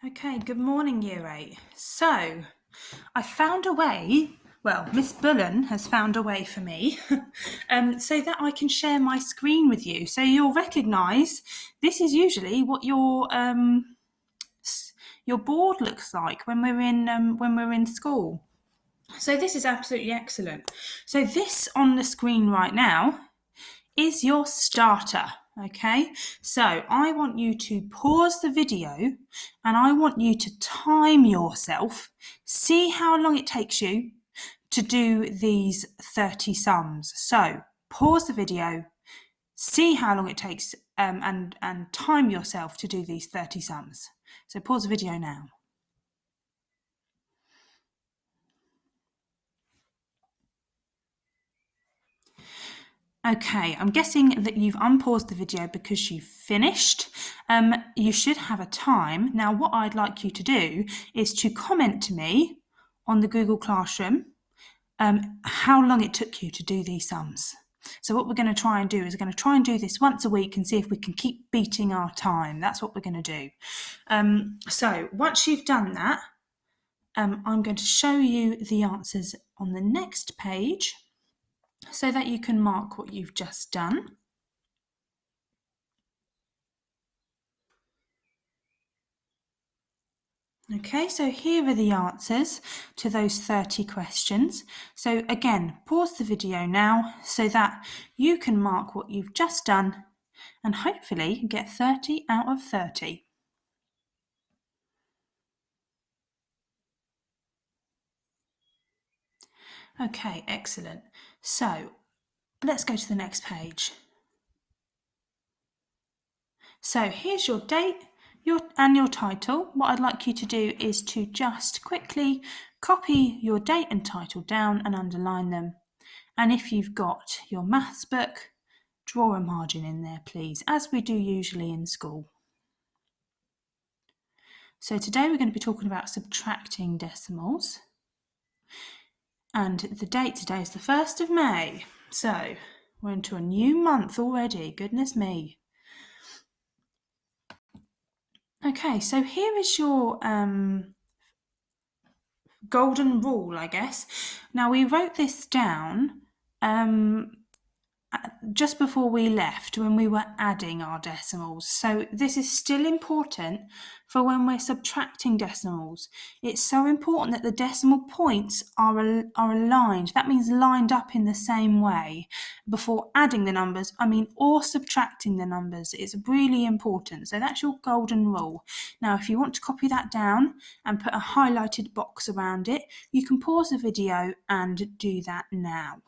Okay, good morning, Year 8. So, I found a way, Miss Bullen has found a way for me, so that I can share my screen with you. So you'll recognise this is usually what your board looks like when we're in school. So this is absolutely excellent. So this on the screen right now is your starter. Okay, so I want you to pause the video and I want you to time yourself, see how long it takes you to do these 30 sums. So pause the video, see how long it takes and time yourself to do these 30 sums. So pause the video now. Okay, I'm guessing that you've unpaused the video because you've finished. You should have a time. Now, what I'd like you to do is to comment to me on the Google Classroom how long it took you to do these sums. So what we're going to try and do is we're going to try and do this once a week and see if we can keep beating our time. That's what we're going to do. So once you've done that, I'm going to show you the answers on the next page, so that you can mark what you've just done. Okay, so here are the answers to those 30 questions. So again, pause the video now so that you can mark what you've just done and hopefully get 30 out of 30. Okay, excellent. So let's go to the next page. So here's your date and your title. What I'd like you to do is to just quickly copy your date and title down and underline them. And if you've got your maths book, draw a margin in there, please, as we do usually in school. So today we're going to be talking about subtracting decimals. And the date today is the 1st of May. So we're into a new month already, goodness me. Okay, so here is your golden rule, I guess. Now we wrote this down just before we left when we were adding our decimals. So this is still important for when we're subtracting decimals. It's so important that the decimal points are aligned. That means lined up in the same way before adding the numbers, or subtracting the numbers. It's really important. So that's your golden rule. Now, if you want to copy that down and put a highlighted box around it, you can pause the video and do that now.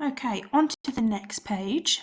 Okay, on to the next page.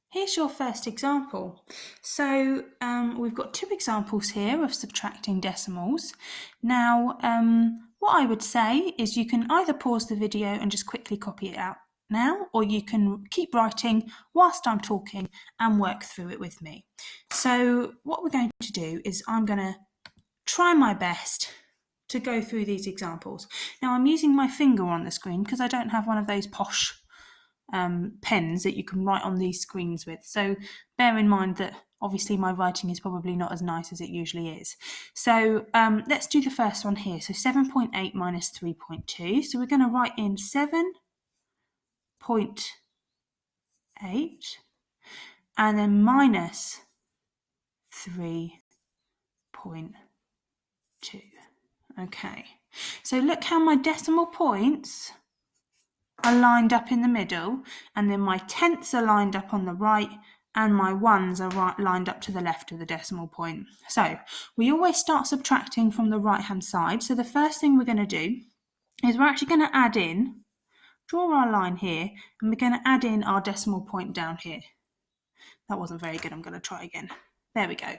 Here's your first example. So we've got two examples here of subtracting decimals. Now, what I would say is you can either pause the video and just quickly copy it out now, or you can keep writing whilst I'm talking and work through it with me. So what we're going to do is I'm going to try my best to go through these examples. Now I'm using my finger on the screen because I don't have one of those posh pens that you can write on these screens with. So bear in mind that obviously my writing is probably not as nice as it usually is. So let's do the first one here. So 7.8 minus 3.2. So we're going to write in 7.8 and then minus 3.2. Okay, so look how my decimal points are lined up in the middle, and then my tenths are lined up on the right, and my ones are lined up to the left of the decimal point. So we always start subtracting from the right hand side. So the first thing we're going to do is we're actually going to add in, draw our line here, and we're going to add in our decimal point down here. That wasn't very good. I'm going to try again. There we go.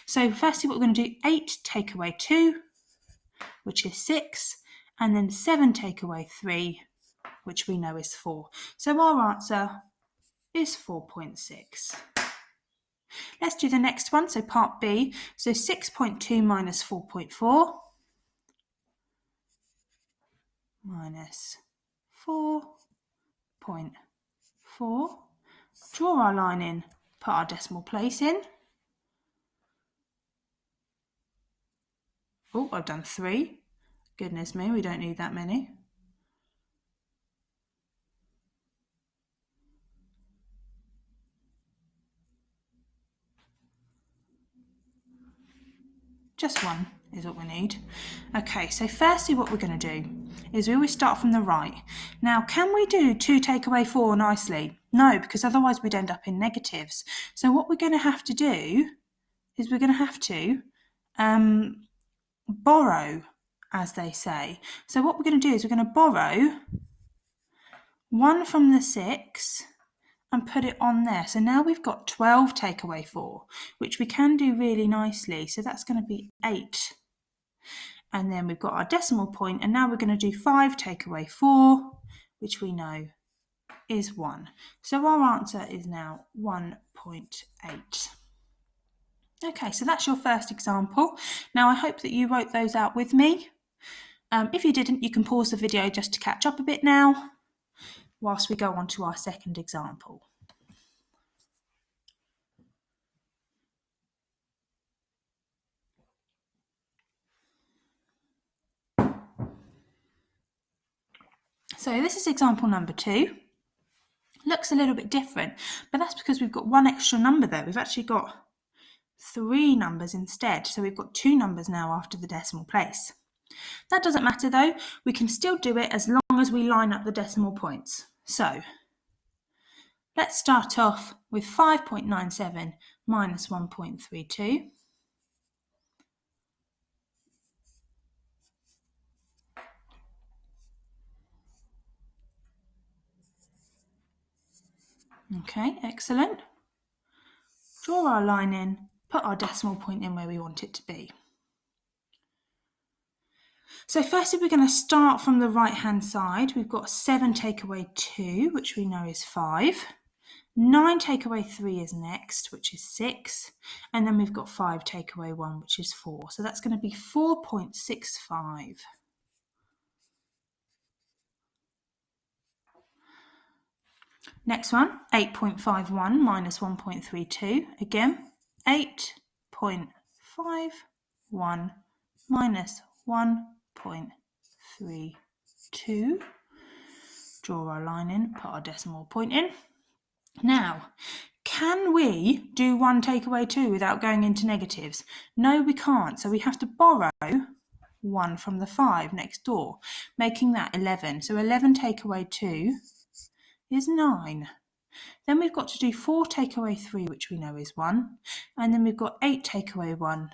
So firstly, what we're going to do, 8 take away 2, which is 6, and then 7 take away 3, which we know is 4. So our answer is 4.6. Let's do the next one, so part B. So 6.2 minus 4.4. minus 4.4. Draw our line in, put our decimal place in. Oh, I've done 3. Goodness me, we don't need that many. Just 1 is what we need. Okay, so firstly what we're going to do is we always start from the right. Now, can we do 2 take away 4 nicely? No, because otherwise we'd end up in negatives. So what we're going to have to do is we're going to have to borrow, as they say. So what we're going to do is we're going to borrow 1 from the 6 and put it on there. So now we've got 12 take away 4, which we can do really nicely. So that's going to be 8. And then we've got our decimal point, and now we're going to do 5 take away 4, which we know is 1. So our answer is now 1.8. Okay, so that's your first example. Now I hope that you wrote those out with me. If you didn't, you can pause the video just to catch up a bit now, whilst we go on to our second example. So this is example number 2. Looks a little bit different, but that's because we've got 1 extra number there. We've actually got 3 numbers instead. So we've got 2 numbers now after the decimal place. That doesn't matter though. We can still do it as long as we line up the decimal points. So let's start off with 5.97 minus 1.32. Okay, excellent. Draw our line in, put our decimal point in where we want it to be. So firstly, we're going to start from the right-hand side. We've got 7 take away 2, which we know is 5. 9 take away 3 is next, which is 6. And then we've got 5 take away 1, which is 4. So that's going to be 4.65. Next one, 8.51 minus 1.32. Again, 8.51 minus 1.32. Draw our line in, put our decimal point in. Now, can we do 1 take away 2 without going into negatives? No, we can't. So we have to borrow 1 from the 5 next door, making that 11. So 11 take away 2 is 9. Then we've got to do 4 take away 3, which we know is 1. And then we've got 8 take away 1,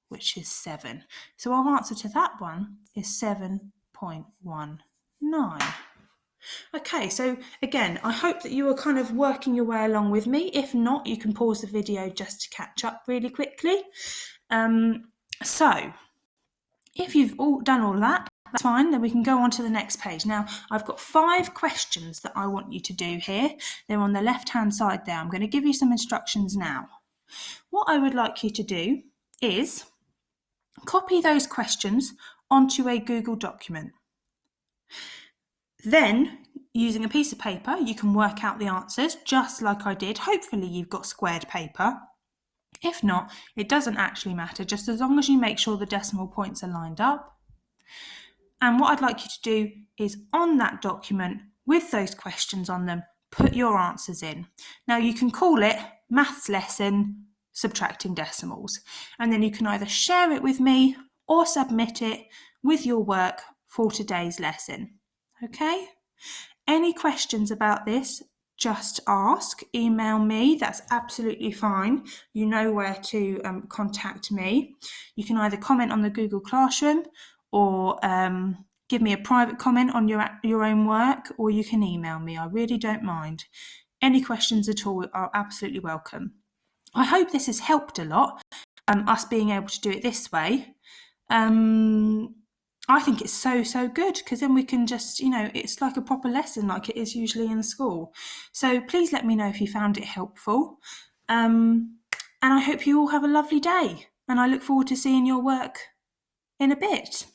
which is 7. So our answer to that one is 7.19. Okay, so again, I hope that you are kind of working your way along with me. If not, you can pause the video just to catch up really quickly. So if you've all done all that, that's fine, then we can go on to the next page. Now, I've got 5 questions that I want you to do here. They're on the left-hand side there. I'm going to give you some instructions now. What I would like you to do is copy those questions onto a Google document. Then, using a piece of paper, you can work out the answers just like I did. Hopefully you've got squared paper. If not, it doesn't actually matter, just as long as you make sure the decimal points are lined up. And what I'd like you to do is on that document with those questions on them, put your answers in. Now you can call it Maths Lesson Subtracting Decimals, and then you can either share it with me or submit it with your work for today's lesson. Okay? Any questions about this, just ask, email me, that's absolutely fine. You know where to contact me. You can either comment on the Google Classroom or give me a private comment on your own work, or you can email me. I really don't mind. Any questions at all are absolutely welcome. I hope this has helped a lot, us being able to do it this way. I think it's so good, because then we can just, it's like a proper lesson like it is usually in school. So please let me know if you found it helpful. And I hope you all have a lovely day, and I look forward to seeing your work in a bit.